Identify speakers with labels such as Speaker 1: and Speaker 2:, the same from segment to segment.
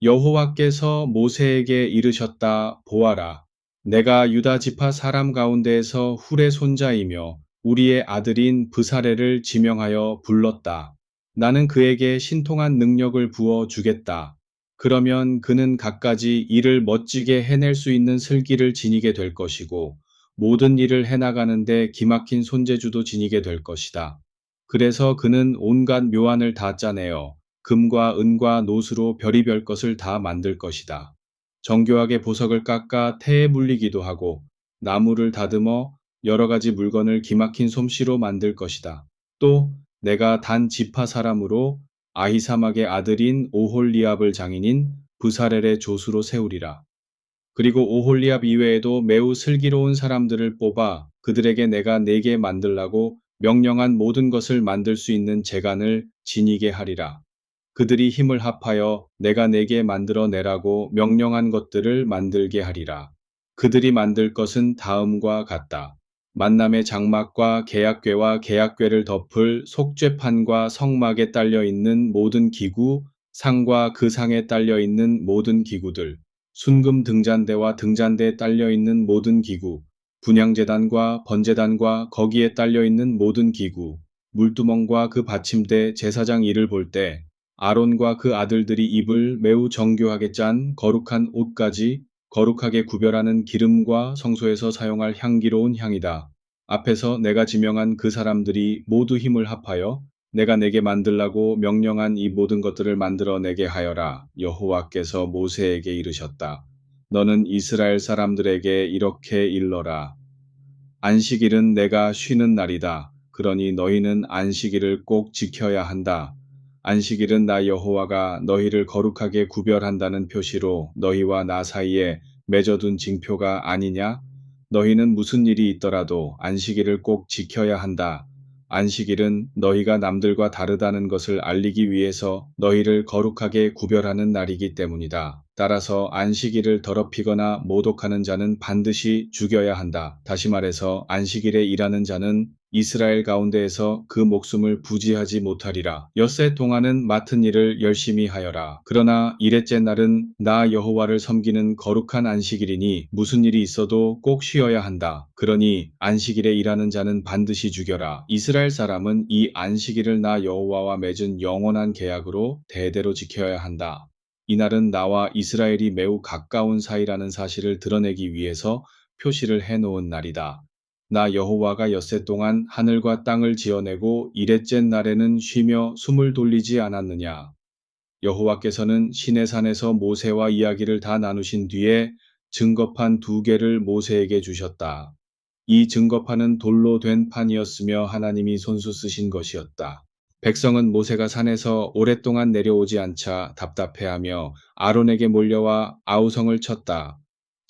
Speaker 1: 여호와께서 모세에게 이르셨다. 보아라, 내가 유다 지파 사람 가운데에서 훌의 손자이며 우리의 아들인 브사레를 지명하여 불렀다. 나는 그에게 신통한 능력을 부어 주겠다. 그러면 그는 갖가지 일을 멋지게 해낼 수 있는 슬기를 지니게 될 것이고 모든 일을 해나가는데 기막힌 손재주도 지니게 될 것이다. 그래서 그는 온갖 묘안을 다 짜내어 금과 은과 노수로 별의별 것을 다 만들 것이다. 정교하게 보석을 깎아 태에 물리기도 하고 나무를 다듬어 여러 가지 물건을 기막힌 솜씨로 만들 것이다. 또 내가 단 지파 사람으로 아히사막의 아들인 오홀리압을 장인인 브사렐의 조수로 세우리라. 그리고 오홀리압 이외에도 매우 슬기로운 사람들을 뽑아 그들에게 내가 내게 만들라고 명령한 모든 것을 만들 수 있는 재간을 지니게 하리라. 그들이 힘을 합하여 내가 내게 만들어 내라고 명령한 것들을 만들게 하리라. 그들이 만들 것은 다음과 같다. 만남의 장막과 계약궤와 계약궤를 덮을 속죄판과 성막에 딸려 있는 모든 기구, 상과 그 상에 딸려 있는 모든 기구들, 순금 등잔대와 등잔대에 딸려 있는 모든 기구, 분향제단과 번제단과 거기에 딸려 있는 모든 기구, 물두멍과 그 받침대 제사장 일을 볼 때 아론과 그 아들들이 입을 매우 정교하게 짠 거룩한 옷까지 거룩하게 구별하는 기름과 성소에서 사용할 향기로운 향이다. 앞에서 내가 지명한 그 사람들이 모두 힘을 합하여 내가 내게 만들라고 명령한 이 모든 것들을 만들어 내게 하여라. 여호와께서 모세에게 이르셨다. 너는 이스라엘 사람들에게 이렇게 일러라. 안식일은 내가 쉬는 날이다. 그러니 너희는 안식일을 꼭 지켜야 한다. 안식일은 나 여호와가 너희를 거룩하게 구별한다는 표시로 너희와 나 사이에 맺어둔 징표가 아니냐? 너희는 무슨 일이 있더라도 안식일을 꼭 지켜야 한다. 안식일은 너희가 남들과 다르다는 것을 알리기 위해서 너희를 거룩하게 구별하는 날이기 때문이다. 따라서 안식일을 더럽히거나 모독하는 자는 반드시 죽여야 한다. 다시 말해서 안식일에 일하는 자는 이스라엘 가운데에서 그 목숨을 부지하지 못하리라. 엿새 동안은 맡은 일을 열심히 하여라. 그러나 이레째 날은 나 여호와를 섬기는 거룩한 안식일이니 무슨 일이 있어도 꼭 쉬어야 한다. 그러니 안식일에 일하는 자는 반드시 죽여라. 이스라엘 사람은 이 안식일을 나 여호와와 맺은 영원한 계약으로 대대로 지켜야 한다. 이날은 나와 이스라엘이 매우 가까운 사이라는 사실을 드러내기 위해서 표시를 해놓은 날이다. 나 여호와가 엿새 동안 하늘과 땅을 지어내고 이레째 날에는 쉬며 숨을 돌리지 않았느냐. 여호와께서는 시내산에서 모세와 이야기를 다 나누신 뒤에 증거판 2개를 모세에게 주셨다. 이 증거판은 돌로 된 판이었으며 하나님이 손수 쓰신 것이었다. 백성은 모세가 산에서 오랫동안 내려오지 않자 답답해하며 아론에게 몰려와 아우성을 쳤다.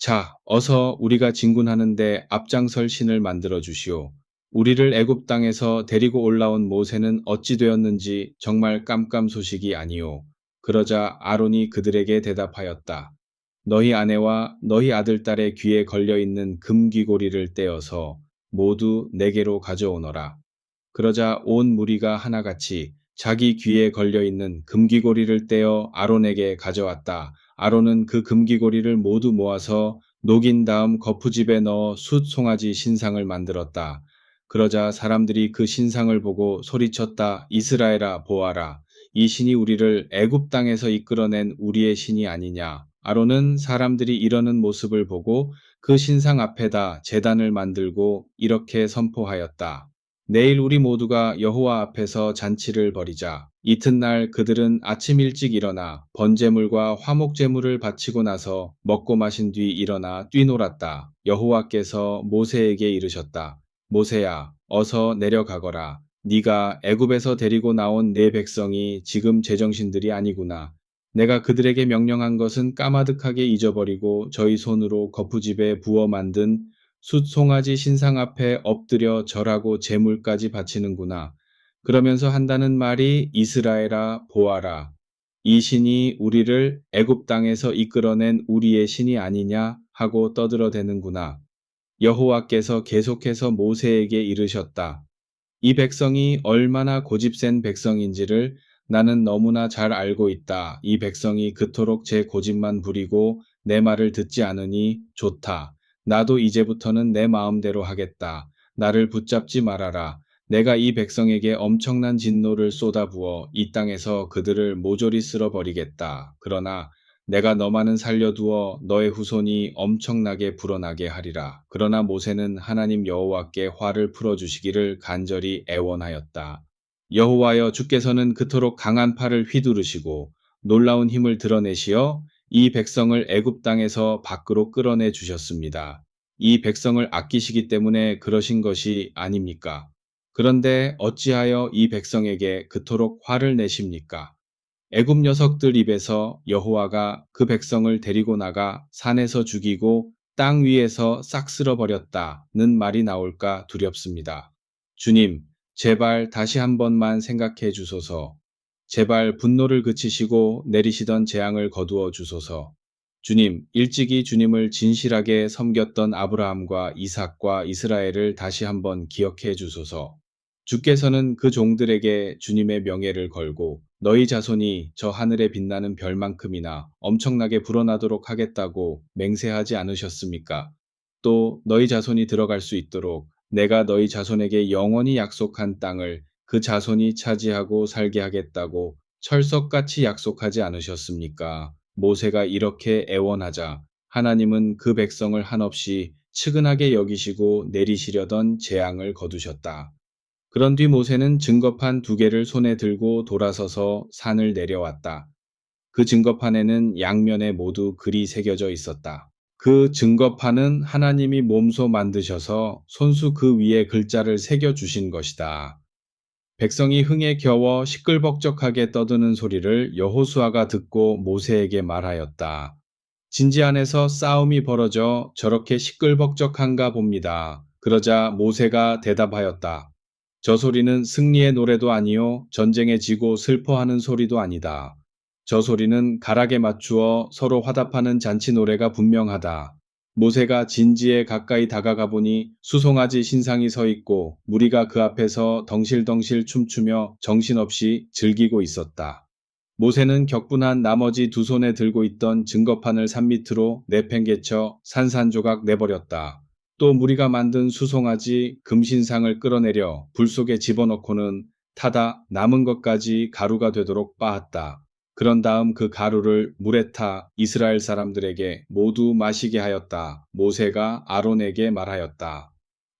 Speaker 1: 자, 어서 우리가 진군하는데 앞장설 신을 만들어 주시오. 우리를 애굽 땅에서 데리고 올라온 모세는 어찌 되었는지 정말 깜깜소식이 아니오. 그러자 아론이 그들에게 대답하였다. 너희 아내와 너희 아들딸의 귀에 걸려있는 금귀고리를 떼어서 모두 내게로 가져오너라. 그러자 온 무리가 하나같이 자기 귀에 걸려있는 금귀고리를 떼어 아론에게 가져왔다. 아론은 그 금귀고리를 모두 모아서 녹인 다음 거푸집에 넣어 숫 송아지 신상을 만들었다. 그러자 사람들이 그 신상을 보고 소리쳤다. 이스라엘아 보아라. 이 신이 우리를 애굽 땅에서 이끌어낸 우리의 신이 아니냐. 아론은 사람들이 이러는 모습을 보고 그 신상 앞에다 제단을 만들고 이렇게 선포하였다. 내일 우리 모두가 여호와 앞에서 잔치를 벌이자. 이튿날 그들은 아침 일찍 일어나 번제물과 화목제물을 바치고 나서 먹고 마신 뒤 일어나 뛰놀았다. 여호와께서 모세에게 이르셨다. 모세야, 어서 내려가거라. 네가 애굽에서 데리고 나온 내 백성이 지금 제정신들이 아니구나. 내가 그들에게 명령한 것은 까마득하게 잊어버리고 저희 손으로 거푸집에 부어 만든 숫 송아지 신상 앞에 엎드려 절하고 제물까지 바치는구나. 그러면서 한다는 말이 이스라엘아 보아라. 이 신이 우리를 애굽 땅에서 이끌어낸 우리의 신이 아니냐 하고 떠들어대는구나. 여호와께서 계속해서 모세에게 이르셨다. 이 백성이 얼마나 고집센 백성인지를 나는 너무나 잘 알고 있다. 이 백성이 그토록 제 고집만 부리고 내 말을 듣지 않으니 좋다. 나도 이제부터는 내 마음대로 하겠다. 나를 붙잡지 말아라. 내가 이 백성에게 엄청난 진노를 쏟아부어 이 땅에서 그들을 모조리 쓸어버리겠다. 그러나 내가 너만은 살려두어 너의 후손이 엄청나게 불어나게 하리라. 그러나 모세는 하나님 여호와께 화를 풀어주시기를 간절히 애원하였다. 여호와여, 주께서는 그토록 강한 팔을 휘두르시고 놀라운 힘을 드러내시어 이 백성을 애굽 땅에서 밖으로 끌어내 주셨습니다. 이 백성을 아끼시기 때문에 그러신 것이 아닙니까? 그런데 어찌하여 이 백성에게 그토록 화를 내십니까? 애굽 녀석들 입에서 여호와가 그 백성을 데리고 나가 산에서 죽이고 땅 위에서 싹 쓸어버렸다는 말이 나올까 두렵습니다. 주님, 제발 다시 한 번만 생각해 주소서. 제발 분노를 그치시고 내리시던 재앙을 거두어 주소서. 주님, 일찍이 주님을 진실하게 섬겼던 아브라함과 이삭과 이스라엘을 다시 한번 기억해 주소서. 주께서는 그 종들에게 주님의 명예를 걸고 너희 자손이 저 하늘에 빛나는 별만큼이나 엄청나게 불어나도록 하겠다고 맹세하지 않으셨습니까? 또 너희 자손이 들어갈 수 있도록 내가 너희 자손에게 영원히 약속한 땅을 그 자손이 차지하고 살게 하겠다고 철석같이 약속하지 않으셨습니까? 모세가 이렇게 애원하자 하나님은 그 백성을 한없이 측은하게 여기시고 내리시려던 재앙을 거두셨다. 그런 뒤 모세는 증거판 2개를 손에 들고 돌아서서 산을 내려왔다. 그 증거판에는 양면에 모두 글이 새겨져 있었다. 그 증거판은 하나님이 몸소 만드셔서 손수 그 위에 글자를 새겨 주신 것이다. 백성이 흥에 겨워 시끌벅적하게 떠드는 소리를 여호수아가 듣고 모세에게 말하였다. 진지 안에서 싸움이 벌어져 저렇게 시끌벅적한가 봅니다. 그러자 모세가 대답하였다. 저 소리는 승리의 노래도 아니요 전쟁에 지고 슬퍼하는 소리도 아니다. 저 소리는 가락에 맞추어 서로 화답하는 잔치 노래가 분명하다. 모세가 진지에 가까이 다가가 보니 수송아지 신상이 서 있고 무리가 그 앞에서 덩실덩실 춤추며 정신없이 즐기고 있었다. 모세는 격분한 나머지 2손에 들고 있던 증거판을 산 밑으로 내팽개쳐 산산조각 내버렸다. 또 무리가 만든 수송아지 금신상을 끌어내려 불 속에 집어넣고는 타다 남은 것까지 가루가 되도록 빻았다. 그런 다음 그 가루를 물에 타 이스라엘 사람들에게 모두 마시게 하였다. 모세가 아론에게 말하였다.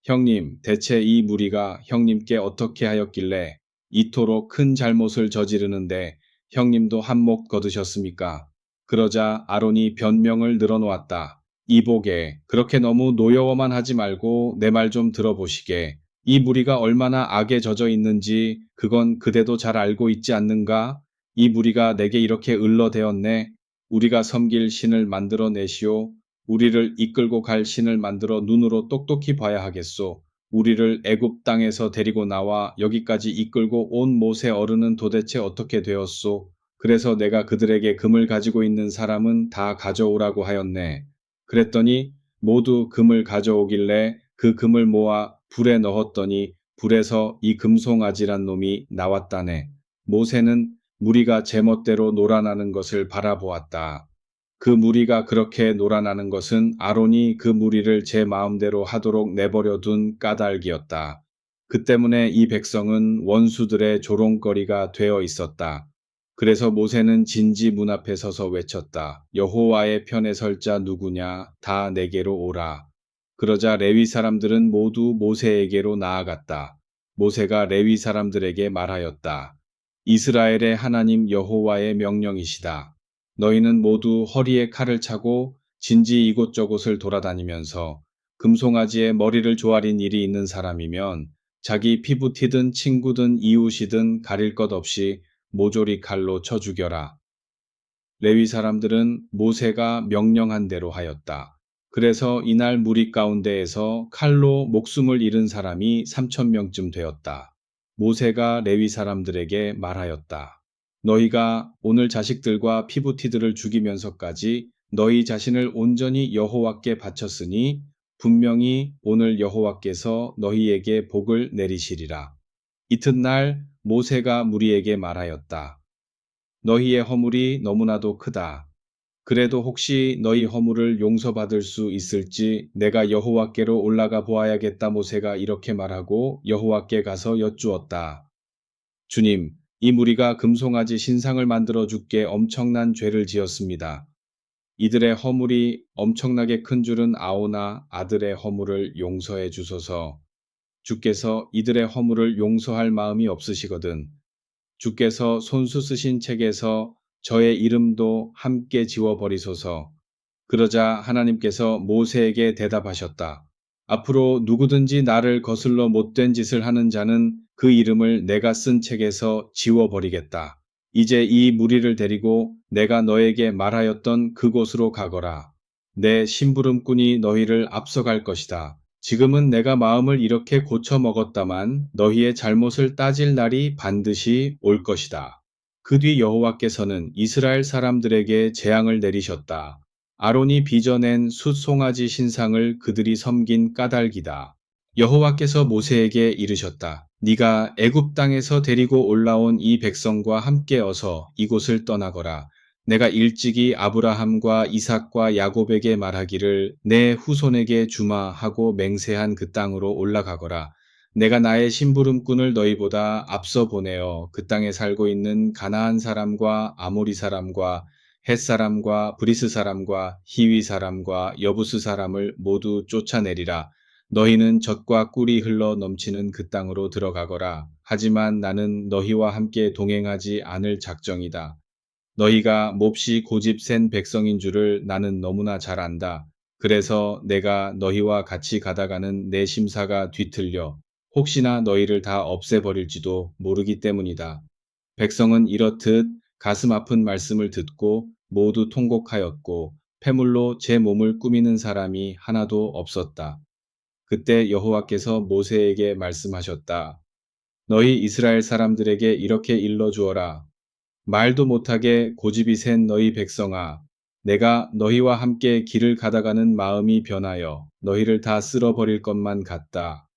Speaker 1: 형님, 대체 이 무리가 형님께 어떻게 하였길래 이토록 큰 잘못을 저지르는데 형님도 한몫 거두셨습니까? 그러자 아론이 변명을 늘어놓았다. 이보게, 그렇게 너무 노여워만 하지 말고 내 말 좀 들어보시게. 이 무리가 얼마나 악에 젖어 있는지 그건 그대도 잘 알고 있지 않는가? 이 무리가 내게 이렇게 을러대었네. 우리가 섬길 신을 만들어 내시오. 우리를 이끌고 갈 신을 만들어 눈으로 똑똑히 봐야 하겠소. 우리를 애굽 땅에서 데리고 나와 여기까지 이끌고 온 모세 어른은 도대체 어떻게 되었소? 그래서 내가 그들에게 금을 가지고 있는 사람은 다 가져오라고 하였네. 그랬더니 모두 금을 가져오길래 그 금을 모아 불에 넣었더니 불에서 이 금송아지란 놈이 나왔다네. 모세는 무리가 제멋대로 놀아나는 것을 바라보았다. 그 무리가 그렇게 놀아나는 것은 아론이 그 무리를 제 마음대로 하도록 내버려 둔 까닭이었다. 그 때문에 이 백성은 원수들의 조롱거리가 되어 있었다. 그래서 모세는 진지 문 앞에 서서 외쳤다. 여호와의 편에 설 자 누구냐? 다 내게로 오라. 그러자 레위 사람들은 모두 모세에게로 나아갔다. 모세가 레위 사람들에게 말하였다. 이스라엘의 하나님 여호와의 명령이시다. 너희는 모두 허리에 칼을 차고 진지 이곳저곳을 돌아다니면서 금송아지의 머리를 조아린 일이 있는 사람이면 자기 피부티든 친구든 이웃이든 가릴 것 없이 모조리 칼로 쳐 죽여라. 레위 사람들은 모세가 명령한 대로 하였다. 그래서 이날 무리 가운데에서 칼로 목숨을 잃은 사람이 3,000명쯤 되었다. 모세가 레위 사람들에게 말하였다. 너희가 오늘 자식들과 피부티들을 죽이면서까지 너희 자신을 온전히 여호와께 바쳤으니 분명히 오늘 여호와께서 너희에게 복을 내리시리라. 이튿날 모세가 무리에게 말하였다. 너희의 허물이 너무나도 크다. 그래도 혹시 너희 허물을 용서받을 수 있을지 내가 여호와께로 올라가 보아야겠다. 모세가 이렇게 말하고 여호와께 가서 여쭈었다. 주님, 이 무리가 금송아지 신상을 만들어 주께 엄청난 죄를 지었습니다. 이들의 허물이 엄청나게 큰 줄은 아오나 아들의 허물을 용서해 주소서. 주께서 이들의 허물을 용서할 마음이 없으시거든. 주께서 손수 쓰신 책에서 저의 이름도 함께 지워버리소서. 그러자 하나님께서 모세에게 대답하셨다. 앞으로 누구든지 나를 거슬러 못된 짓을 하는 자는 그 이름을 내가 쓴 책에서 지워버리겠다. 이제 이 무리를 데리고 내가 너에게 말하였던 그곳으로 가거라. 내 심부름꾼이 너희를 앞서갈 것이다. 지금은 내가 마음을 이렇게 고쳐 먹었다만 너희의 잘못을 따질 날이 반드시 올 것이다. 그 뒤 여호와께서는 이스라엘 사람들에게 재앙을 내리셨다. 아론이 빚어낸 숫 송아지 신상을 그들이 섬긴 까닭이다. 여호와께서 모세에게 이르셨다. 네가 애굽 땅에서 데리고 올라온 이 백성과 함께 어서 이곳을 떠나거라. 내가 일찍이 아브라함과 이삭과 야곱에게 말하기를 내 후손에게 주마 하고 맹세한 그 땅으로 올라가거라. 내가 나의 심부름꾼을 너희보다 앞서 보내어 그 땅에 살고 있는 가나안 사람과 아모리 사람과 헷 사람과 브리스 사람과 히위 사람과 여부스 사람을 모두 쫓아내리라. 너희는 젖과 꿀이 흘러 넘치는 그 땅으로 들어가거라. 하지만 나는 너희와 함께 동행하지 않을 작정이다. 너희가 몹시 고집 센 백성인 줄을 나는 너무나 잘 안다. 그래서 내가 너희와 같이 가다가는 내 심사가 뒤틀려 혹시나 너희를 다 없애버릴지도 모르기 때문이다. 백성은 이렇듯 가슴 아픈 말씀을 듣고 모두 통곡하였고 패물로 제 몸을 꾸미는 사람이 하나도 없었다. 그때 여호와께서 모세에게 말씀하셨다. 너희 이스라엘 사람들에게 이렇게 일러주어라. 말도 못하게 고집이 센 너희 백성아, 내가 너희와 함께 길을 가다가는 마음이 변하여 너희를 다 쓸어버릴 것만 같다.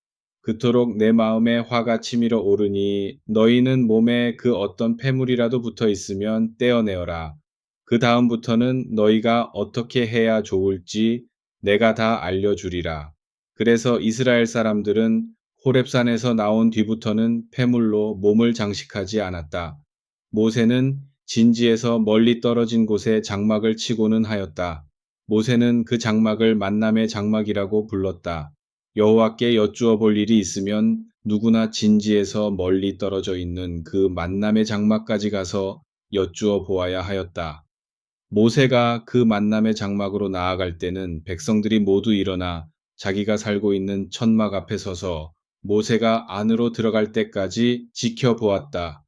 Speaker 1: 그토록 내 마음에 화가 치밀어 오르니 너희는 몸에 그 어떤 폐물이라도 붙어 있으면 떼어내어라. 그 다음부터는 너희가 어떻게 해야 좋을지 내가 다 알려주리라. 그래서 이스라엘 사람들은 호렙산에서 나온 뒤부터는 폐물로 몸을 장식하지 않았다. 모세는 진지에서 멀리 떨어진 곳에 장막을 치고는 하였다. 모세는 그 장막을 만남의 장막이라고 불렀다. 여호와께 여쭈어 볼 일이 있으면 누구나 진지에서 멀리 떨어져 있는 그 만남의 장막까지 가서 여쭈어 보아야 하였다. 모세가 그 만남의 장막으로 나아갈 때는 백성들이 모두 일어나 자기가 살고 있는 천막 앞에 서서 모세가 안으로 들어갈 때까지 지켜보았다.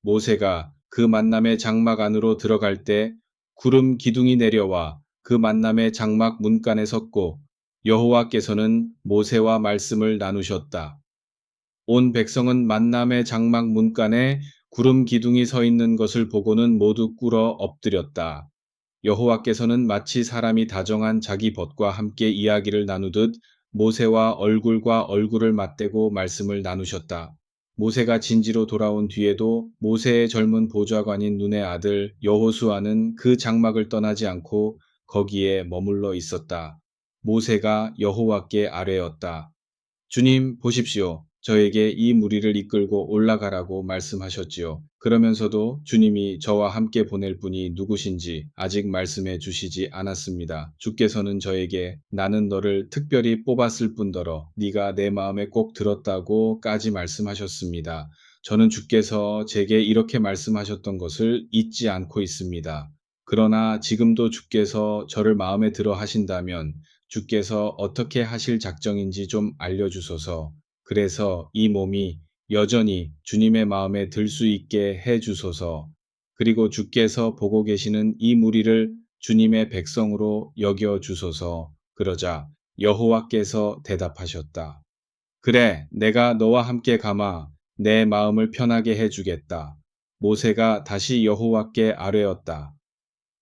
Speaker 1: 모세가 그 만남의 장막 안으로 들어갈 때 구름 기둥이 내려와 그 만남의 장막 문간에 섰고 여호와께서는 모세와 말씀을 나누셨다. 온 백성은 만남의 장막 문간에 구름 기둥이 서 있는 것을 보고는 모두 꿇어 엎드렸다. 여호와께서는 마치 사람이 다정한 자기 벗과 함께 이야기를 나누듯 모세와 얼굴과 얼굴을 맞대고 말씀을 나누셨다. 모세가 진지로 돌아온 뒤에도 모세의 젊은 보좌관인 눈의 아들 여호수아는 그 장막을 떠나지 않고 거기에 머물러 있었다. 모세가 여호와께 아뢰었다. 주님 보십시오. 저에게 이 무리를 이끌고 올라가라고 말씀하셨지요. 그러면서도 주님이 저와 함께 보낼 분이 누구신지 아직 말씀해 주시지 않았습니다. 주께서는 저에게 나는 너를 특별히 뽑았을 뿐더러 네가 내 마음에 꼭 들었다고까지 말씀하셨습니다. 저는 주께서 제게 이렇게 말씀하셨던 것을 잊지 않고 있습니다. 그러나 지금도 주께서 저를 마음에 들어 하신다면 주께서 어떻게 하실 작정인지 좀 알려주소서. 그래서 이 몸이 여전히 주님의 마음에 들 수 있게 해 주소서. 그리고 주께서 보고 계시는 이 무리를 주님의 백성으로 여겨 주소서. 그러자 여호와께서 대답하셨다. 그래, 내가 너와 함께 가마 내 마음을 편하게 해 주겠다. 모세가 다시 여호와께 아뢰었다.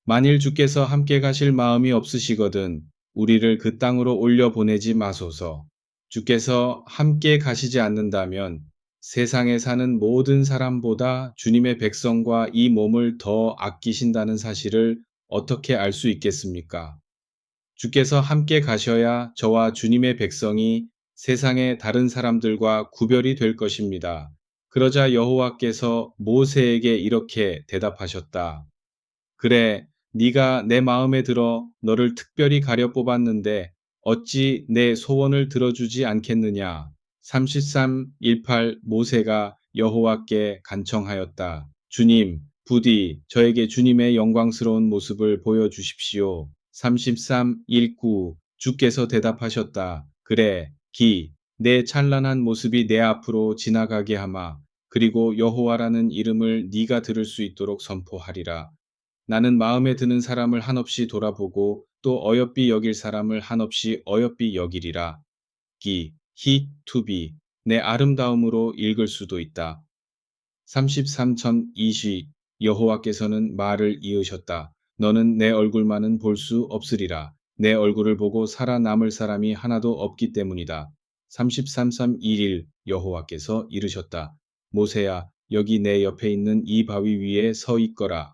Speaker 1: 만일 주께서 함께 가실 마음이 없으시거든 우리를 그 땅으로 올려 보내지 마소서. 주께서 함께 가시지 않는다면 세상에 사는 모든 사람보다 주님의 백성과 이 몸을 더 아끼신다는 사실을 어떻게 알 수 있겠습니까? 주께서 함께 가셔야 저와 주님의 백성이 세상의 다른 사람들과 구별이 될 것입니다. 그러자 여호와께서 모세에게 이렇게 대답하셨다. 그래, 네가 내 마음에 들어 너를 특별히 가려 뽑았는데 어찌 내 소원을 들어주지 않겠느냐? 33:18 모세가 여호와께 간청하였다. 주님, 부디 저에게 주님의 영광스러운 모습을 보여주십시오. 33:19 주께서 대답하셨다. 그래, 내 찬란한 모습이 내 앞으로 지나가게 하마. 그리고 여호와라는 이름을 네가 들을 수 있도록 선포하리라. 나는 마음에 드는 사람을 한없이 돌아보고 또 어여삐 여길 사람을 한없이 어여삐 여기리라. he, 내 아름다움으로 읽을 수도 있다. 33.20 여호와께서는 말을 이으셨다. 너는 내 얼굴만은 볼 수 없으리라. 내 얼굴을 보고 살아남을 사람이 하나도 없기 때문이다. 33.1 여호와께서 이르셨다. 모세야, 여기 내 옆에 있는 이 바위 위에 서 있거라.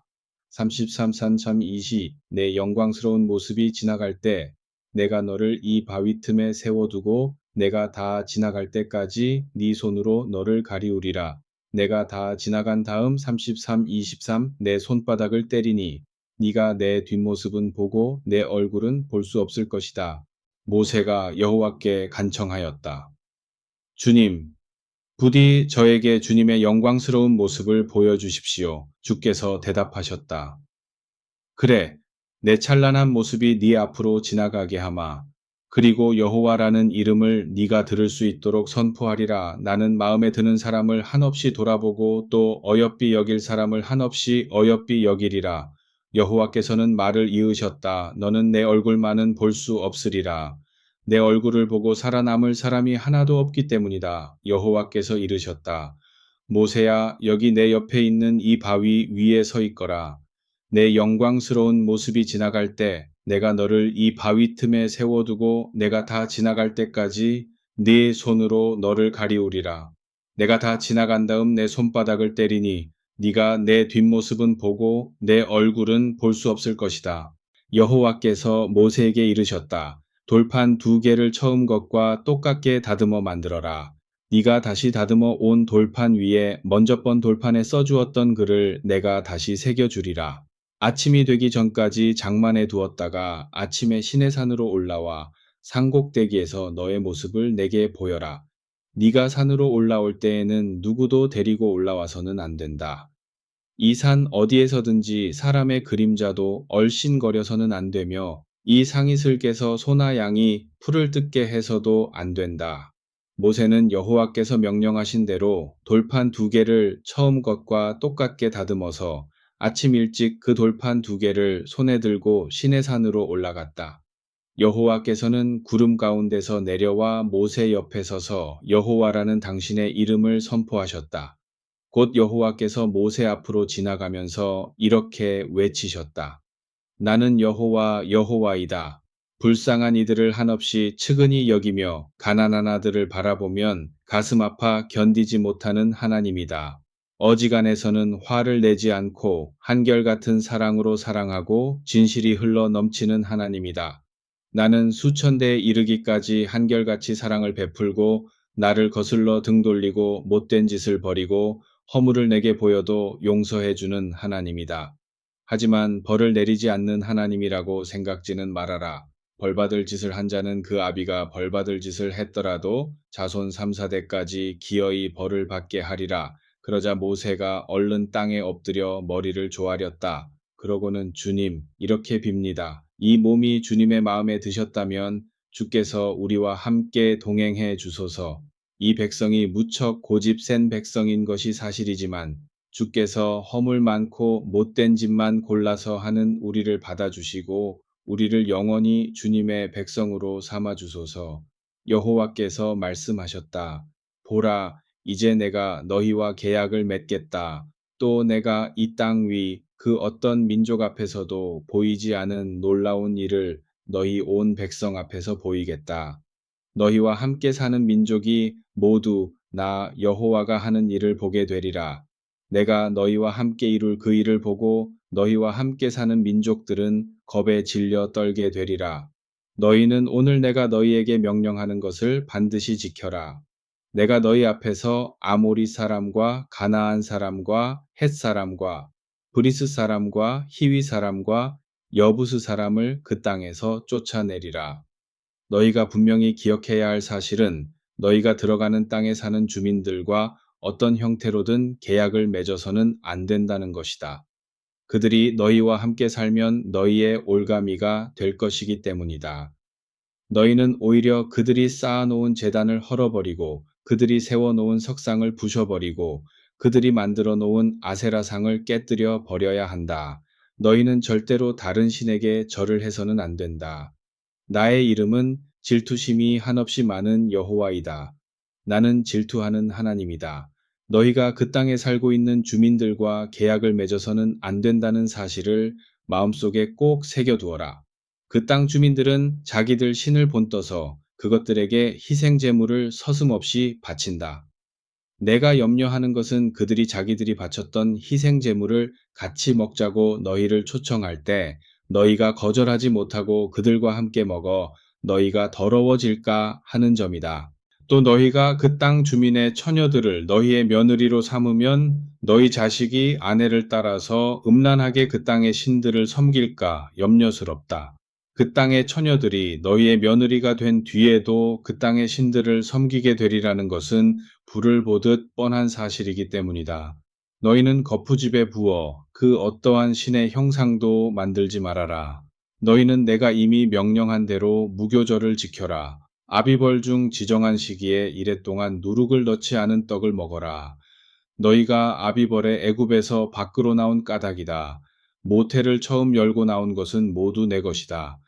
Speaker 1: 33.3.20 내 영광스러운 모습이 지나갈 때 내가 너를 이 바위 틈에 세워두고 내가 다 지나갈 때까지 네 손으로 너를 가리우리라. 내가 다 지나간 다음 33:23 내 손바닥을 때리니 네가 내 뒷모습은 보고 내 얼굴은 볼 수 없을 것이다. 모세가 여호와께 간청하였다. 주님, 부디 저에게 주님의 영광스러운 모습을 보여주십시오. 주께서 대답하셨다. 그래, 내 찬란한 모습이 네 앞으로 지나가게 하마. 그리고 여호와라는 이름을 네가 들을 수 있도록 선포하리라. 나는 마음에 드는 사람을 한없이 돌아보고 또 어여삐 여길 사람을 한없이 어여삐 여기리라. 여호와께서는 말을 이으셨다. 너는 내 얼굴만은 볼 수 없으리라. 내 얼굴을 보고 살아남을 사람이 하나도 없기 때문이다. 여호와께서 이르셨다. 모세야, 여기 내 옆에 있는 이 바위 위에 서 있거라. 내 영광스러운 모습이 지나갈 때 내가 너를 이 바위 틈에 세워두고 내가 다 지나갈 때까지 네 손으로 너를 가리우리라. 내가 다 지나간 다음 내 손바닥을 때리니 네가 내 뒷모습은 보고 내 얼굴은 볼 수 없을 것이다. 여호와께서 모세에게 이르셨다. 돌판 2개를 처음 것과 똑같게 다듬어 만들어라. 네가 다시 다듬어 온 돌판 위에 먼저 번 돌판에 써주었던 글을 내가 다시 새겨주리라. 아침이 되기 전까지 장만해 두었다가 아침에 시내산으로 올라와 산꼭대기에서 너의 모습을 내게 보여라. 네가 산으로 올라올 때에는 누구도 데리고 올라와서는 안 된다. 이 산 어디에서든지 사람의 그림자도 얼씬거려서는 안 되며 이 상이슬께서 소나 양이 풀을 뜯게 해서도 안 된다. 모세는 여호와께서 명령하신 대로 돌판 2개를 처음 것과 똑같게 다듬어서 아침 일찍 그 돌판 2개를 손에 들고 시내산으로 올라갔다. 여호와께서는 구름 가운데서 내려와 모세 옆에 서서 여호와라는 당신의 이름을 선포하셨다. 곧 여호와께서 모세 앞으로 지나가면서 이렇게 외치셨다. 나는 여호와 여호와이다. 불쌍한 이들을 한없이 측은히 여기며 가난한 아들을 바라보면 가슴 아파 견디지 못하는 하나님이다. 어지간해서는 화를 내지 않고 한결같은 사랑으로 사랑하고 진실이 흘러 넘치는 하나님이다. 나는 수천대에 이르기까지 한결같이 사랑을 베풀고 나를 거슬러 등 돌리고 못된 짓을 버리고 허물을 내게 보여도 용서해주는 하나님이다. 하지만 벌을 내리지 않는 하나님이라고 생각지는 말아라. 벌받을 짓을 한 자는 그 아비가 벌받을 짓을 했더라도 자손 3, 4대까지 기어이 벌을 받게 하리라. 그러자 모세가 얼른 땅에 엎드려 머리를 조아렸다. 그러고는 주님, 이렇게 빕니다. 이 몸이 주님의 마음에 드셨다면 주께서 우리와 함께 동행해 주소서. 이 백성이 무척 고집 센 백성인 것이 사실이지만 주께서 허물 많고 못된 짓만 골라서 하는 우리를 받아주시고 우리를 영원히 주님의 백성으로 삼아 주소서. 여호와께서 말씀하셨다. 보라, 이제 내가 너희와 계약을 맺겠다. 또 내가 이 땅 위 그 어떤 민족 앞에서도 보이지 않은 놀라운 일을 너희 온 백성 앞에서 보이겠다. 너희와 함께 사는 민족이 모두 나 여호와가 하는 일을 보게 되리라. 내가 너희와 함께 이룰 그 일을 보고 너희와 함께 사는 민족들은 겁에 질려 떨게 되리라. 너희는 오늘 내가 너희에게 명령하는 것을 반드시 지켜라. 내가 너희 앞에서 아모리 사람과 가나안 사람과 헷 사람과 브리스 사람과 히위 사람과 여부스 사람을 그 땅에서 쫓아내리라. 너희가 분명히 기억해야 할 사실은 너희가 들어가는 땅에 사는 주민들과 어떤 형태로든 계약을 맺어서는 안 된다는 것이다. 그들이 너희와 함께 살면 너희의 올가미가 될 것이기 때문이다. 너희는 오히려 그들이 쌓아놓은 제단을 헐어버리고 그들이 세워놓은 석상을 부셔버리고 그들이 만들어 놓은 아세라상을 깨뜨려 버려야 한다. 너희는 절대로 다른 신에게 절을 해서는 안 된다. 나의 이름은 질투심이 한없이 많은 여호와이다. 나는 질투하는 하나님이다. 너희가 그 땅에 살고 있는 주민들과 계약을 맺어서는 안 된다는 사실을 마음속에 꼭 새겨두어라. 그 땅 주민들은 자기들 신을 본떠서 그것들에게 희생 제물을 서슴없이 바친다. 내가 염려하는 것은 그들이 자기들이 바쳤던 희생 제물을 같이 먹자고 너희를 초청할 때 너희가 거절하지 못하고 그들과 함께 먹어 너희가 더러워질까 하는 점이다. 또 너희가 그 땅 주민의 처녀들을 너희의 며느리로 삼으면 너희 자식이 아내를 따라서 음란하게 그 땅의 신들을 섬길까 염려스럽다. 그 땅의 처녀들이 너희의 며느리가 된 뒤에도 그 땅의 신들을 섬기게 되리라는 것은 불을 보듯 뻔한 사실이기 때문이다. 너희는 거푸집에 부어 그 어떠한 신의 형상도 만들지 말아라. 너희는 내가 이미 명령한 대로 무교절을 지켜라. 아비벌 중 지정한 시기에 이랫 동안 누룩을 넣지 않은 떡을 먹어라. 너희가 아비벌의 애굽에서 밖으로 나온 까닭이다. 모태를 처음 열고 나온 것은 모두 내 것이다.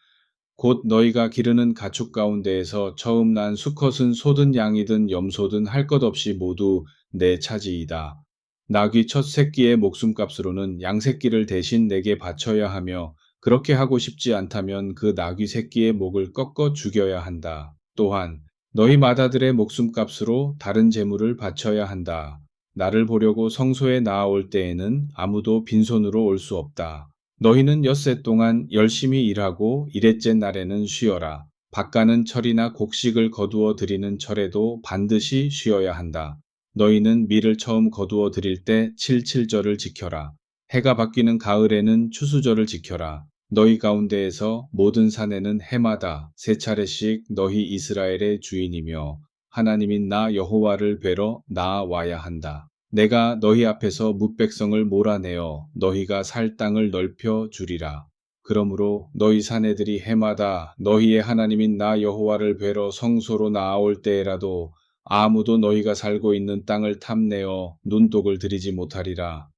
Speaker 1: 곧 너희가 기르는 가축 가운데에서 처음 난 수컷은 소든 양이든 염소든 할 것 없이 모두 내 차지이다. 나귀 첫 새끼의 목숨값으로는 양 새끼를 대신 내게 바쳐야 하며 그렇게 하고 싶지 않다면 그 나귀 새끼의 목을 꺾어 죽여야 한다. 또한 너희 맏아들의 목숨값으로 다른 제물을 바쳐야 한다. 나를 보려고 성소에 나아올 때에는 아무도 빈손으로 올 수 없다. 너희는 엿새 동안 열심히 일하고 일넷째 날에는 쉬어라. 밭가는 철이나 곡식을 거두어 들이는 철에도 반드시 쉬어야 한다. 너희는 밀을 처음 거두어 들일 때 칠칠절을 지켜라. 해가 바뀌는 가을에는 추수절을 지켜라. 너희 가운데에서 모든 산에는 해마다 세 차례씩 너희 이스라엘의 주인이며 하나님인 나 여호와를 뵈러 나와야 한다. 내가 너희 앞에서 뭇백성을 몰아내어 너희가 살 땅을 넓혀 주리라. 그러므로 너희 사내들이 해마다 너희의 하나님인 나 여호와를 뵈러 성소로 나아올 때에라도 아무도 너희가 살고 있는 땅을 탐내어 눈독을 들이지 못하리라.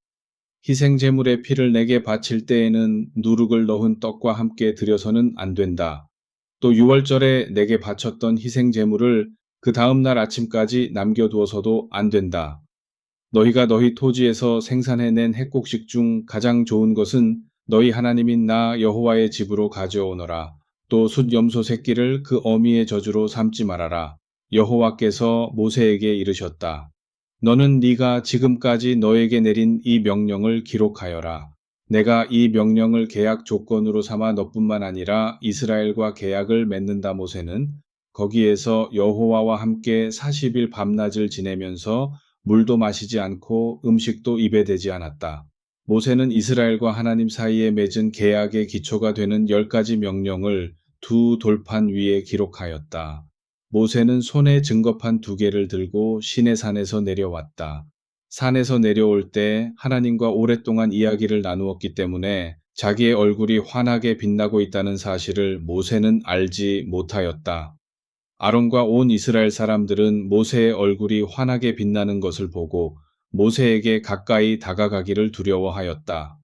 Speaker 1: 희생 제물의 피를 내게 바칠 때에는 누룩을 넣은 떡과 함께 드려서는 안 된다. 또 유월절에 내게 바쳤던 희생 제물을 그 다음 날 아침까지 남겨두어서도 안 된다. 너희가 너희 토지에서 생산해낸 핵곡식 중 가장 좋은 것은 너희 하나님인 나 여호와의 집으로 가져오너라. 또 숫염소 새끼를 그 어미의 저주로 삼지 말아라. 여호와께서 모세에게 이르셨다. 너는 네가 지금까지 너에게 내린 이 명령을 기록하여라. 내가 이 명령을 계약 조건으로 삼아 너뿐만 아니라 이스라엘과 계약을 맺는다. 모세는 거기에서 여호와와 함께 40일 밤낮을 지내면서 물도 마시지 않고 음식도 입에 대지 않았다. 모세는 이스라엘과 하나님 사이에 맺은 계약의 기초가 되는 10가지 명령을 두 돌판 위에 기록하였다. 모세는 손에 증거판 2개를 들고 시내산에서 내려왔다. 산에서 내려올 때 하나님과 오랫동안 이야기를 나누었기 때문에 자기의 얼굴이 환하게 빛나고 있다는 사실을 모세는 알지 못하였다. 아론과 온 이스라엘 사람들은 모세의 얼굴이 환하게 빛나는 것을 보고 모세에게 가까이 다가가기를 두려워하였다.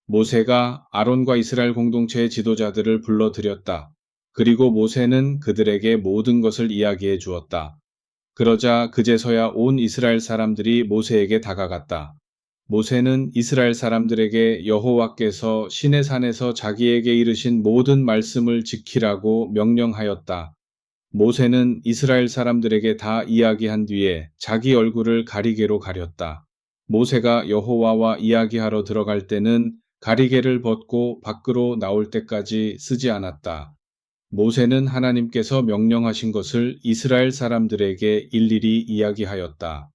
Speaker 1: 모세가 아론과 이스라엘 공동체의 지도자들을 불러들였다. 그리고 모세는 그들에게 모든 것을 이야기해 주었다. 그러자 그제서야 온 이스라엘 사람들이 모세에게 다가갔다. 모세는 이스라엘 사람들에게 여호와께서 시내산에서 자기에게 이르신 모든 말씀을 지키라고 명령하였다. 모세는 이스라엘 사람들에게 다 이야기한 뒤에 자기 얼굴을 가리개로 가렸다. 모세가 여호와와 이야기하러 들어갈 때는 가리개를 벗고 밖으로 나올 때까지 쓰지 않았다. 모세는 하나님께서 명령하신 것을 이스라엘 사람들에게 일일이 이야기하였다.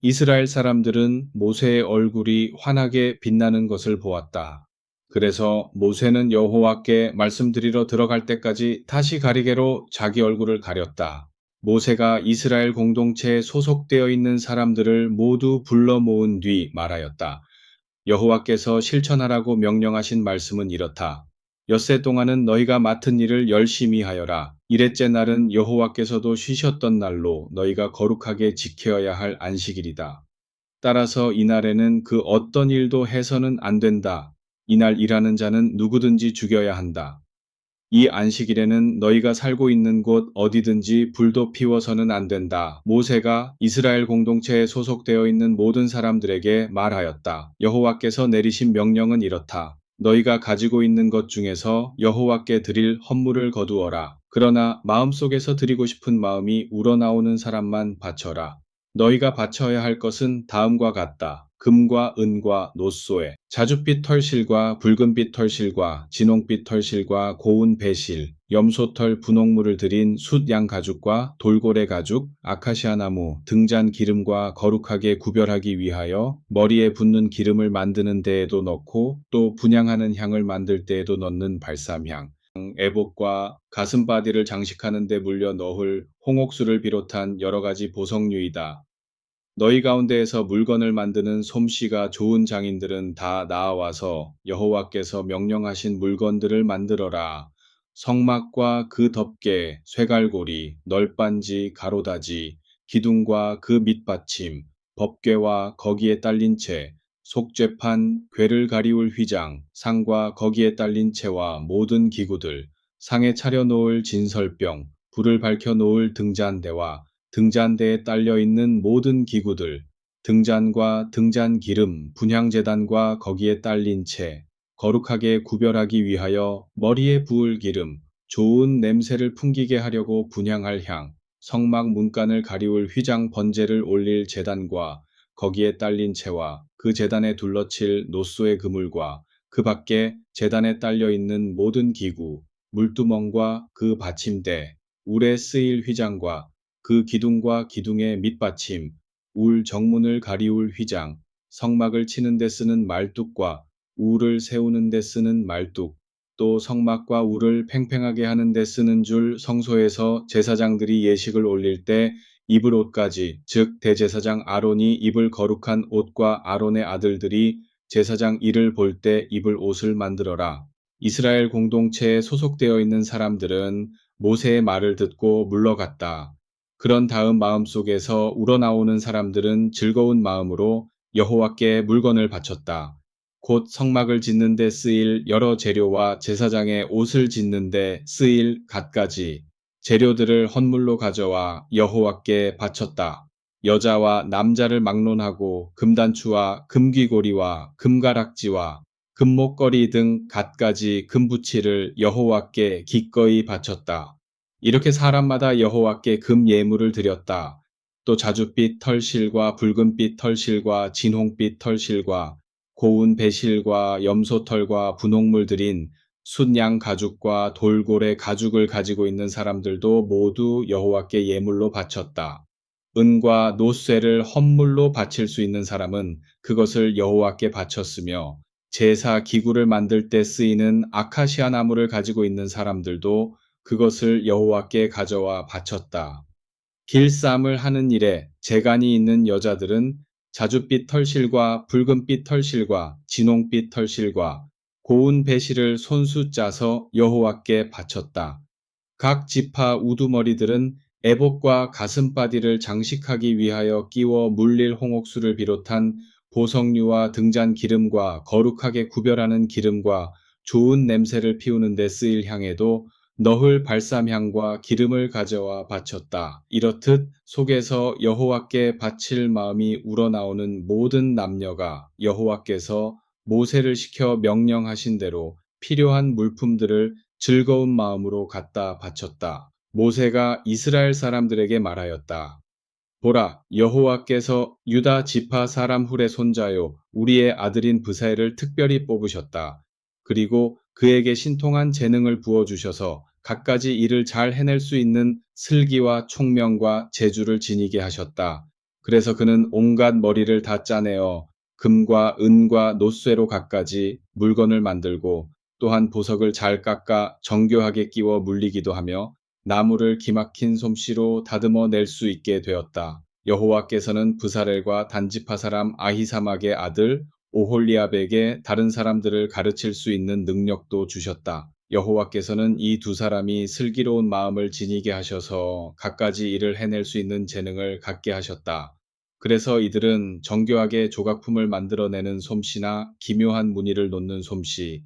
Speaker 1: 이스라엘 사람들은 모세의 얼굴이 환하게 빛나는 것을 보았다. 그래서 모세는 여호와께 말씀드리러 들어갈 때까지 다시 가리개로 자기 얼굴을 가렸다. 모세가 이스라엘 공동체에 소속되어 있는 사람들을 모두 불러 모은 뒤 말하였다. 여호와께서 실천하라고 명령하신 말씀은 이렇다. 엿새 동안은 너희가 맡은 일을 열심히 하여라. 이랬째 날은 여호와께서도 쉬셨던 날로 너희가 거룩하게 지켜야 할 안식일이다. 따라서 이날에는 그 어떤 일도 해서는 안 된다. 이날 일하는 자는 누구든지 죽여야 한다. 이 안식일에는 너희가 살고 있는 곳 어디든지 불도 피워서는 안 된다. 모세가 이스라엘 공동체에 소속되어 있는 모든 사람들에게 말하였다. 여호와께서 내리신 명령은 이렇다. 너희가 가지고 있는 것 중에서 여호와께 드릴 헌물을 거두어라. 그러나 마음속에서 드리고 싶은 마음이 우러나오는 사람만 바쳐라. 너희가 바쳐야 할 것은 다음과 같다. 금과 은과 노소에, 자줏빛 털실과 붉은빛 털실과 진홍빛 털실과 고운 배실, 염소털 분홍물을 들인 숫양 가죽과 돌고래 가죽, 아카시아 나무, 등잔 기름과 거룩하게 구별하기 위하여 머리에 붓는 기름을 만드는 데에도 넣고 또 분향하는 향을 만들 때에도 넣는 발삼향, 애복과 가슴바디를 장식하는 데 물려 넣을 홍옥수를 비롯한 여러 가지 보석류이다. 너희 가운데에서 물건을 만드는 솜씨가 좋은 장인들은 다 나아와서 여호와께서 명령하신 물건들을 만들어라. 성막과 그 덮개, 쇠갈고리, 널빤지, 가로다지, 기둥과 그 밑받침, 법궤와 거기에 딸린 채, 속죄판, 궤를 가리울 휘장, 상과 거기에 딸린 채와 모든 기구들, 상에 차려 놓을 진설병, 불을 밝혀 놓을 등잔대와 등잔대에 딸려 있는 모든 기구들, 등잔과 등잔 기름, 분향제단과 거기에 딸린 채, 거룩하게 구별하기 위하여 머리에 부을 기름, 좋은 냄새를 풍기게 하려고 분향할 향, 성막 문간을 가리울 휘장 번제를 올릴 제단과 거기에 딸린 채와 그 제단에 둘러칠 노소의 그물과 그 밖에 제단에 딸려 있는 모든 기구, 물두멍과 그 받침대, 울에 쓰일 휘장과 그 기둥과 기둥의 밑받침, 울 정문을 가리울 휘장, 성막을 치는 데 쓰는 말뚝과 울을 세우는 데 쓰는 말뚝, 또 성막과 울을 팽팽하게 하는 데 쓰는 줄 성소에서 제사장들이 예식을 올릴 때 입을 옷까지, 즉 대제사장 아론이 입을 거룩한 옷과 아론의 아들들이 제사장 일을 볼 때 입을 옷을 만들어라. 이스라엘 공동체에 소속되어 있는 사람들은 모세의 말을 듣고 물러갔다. 그런 다음 마음속에서 우러나오는 사람들은 즐거운 마음으로 여호와께 물건을 바쳤다. 곧 성막을 짓는 데 쓰일 여러 재료와 제사장의 옷을 짓는 데 쓰일 갖가지 재료들을 헌물로 가져와 여호와께 바쳤다. 여자와 남자를 막론하고 금단추와 금귀고리와 금가락지와 금목걸이 등 갖가지 금부치를 여호와께 기꺼이 바쳤다. 이렇게 사람마다 여호와께 금 예물을 드렸다. 또 자줏빛 털실과 붉은빛 털실과 진홍빛 털실과 고운 배실과 염소털과 분홍물 들인 숫양 가죽과 돌고래 가죽을 가지고 있는 사람들도 모두 여호와께 예물로 바쳤다. 은과 노쇠를 헌물로 바칠 수 있는 사람은 그것을 여호와께 바쳤으며 제사 기구를 만들 때 쓰이는 아카시아 나무를 가지고 있는 사람들도 그것을 여호와께 가져와 바쳤다. 길쌈을 하는 일에 재간이 있는 여자들은 자줏빛 털실과 붉은빛 털실과 진홍빛 털실과 고운 배실을 손수 짜서 여호와께 바쳤다. 각 지파 우두머리들은 애복과 가슴바디를 장식하기 위하여 끼워 물릴 홍옥수를 비롯한 보석류와 등잔 기름과 거룩하게 구별하는 기름과 좋은 냄새를 피우는 데 쓰일 향에도 너흘 발삼향과 기름을 가져와 바쳤다. 이렇듯 속에서 여호와께 바칠 마음이 우러나오는 모든 남녀가 여호와께서 모세를 시켜 명령하신 대로 필요한 물품들을 즐거운 마음으로 갖다 바쳤다. 모세가 이스라엘 사람들에게 말하였다. 보라, 여호와께서 유다 지파 사람 훌의 손자요 우리의 아들인 브사엘을 특별히 뽑으셨다. 그리고 그에게 신통한 재능을 부어 주셔서 갖가지 일을 잘 해낼 수 있는 슬기와 총명과 재주를 지니게 하셨다. 그래서 그는 온갖 머리를 다 짜내어 금과 은과 놋쇠로 갖가지 물건을 만들고 또한 보석을 잘 깎아 정교하게 끼워 물리기도 하며 나무를 기막힌 솜씨로 다듬어 낼 수 있게 되었다. 여호와께서는 브사렐과 단지파 사람 아히사막의 아들 오홀리압에게 다른 사람들을 가르칠 수 있는 능력도 주셨다. 여호와께서는 이 두 사람이 슬기로운 마음을 지니게 하셔서 갖가지 일을 해낼 수 있는 재능을 갖게 하셨다. 그래서 이들은 정교하게 조각품을 만들어내는 솜씨나 기묘한 무늬를 놓는 솜씨,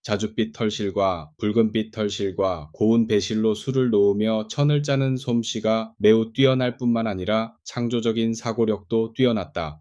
Speaker 1: 자줏빛 털실과 붉은빛 털실과 고운 배실로 술을 놓으며 천을 짜는 솜씨가 매우 뛰어날 뿐만 아니라 창조적인 사고력도 뛰어났다.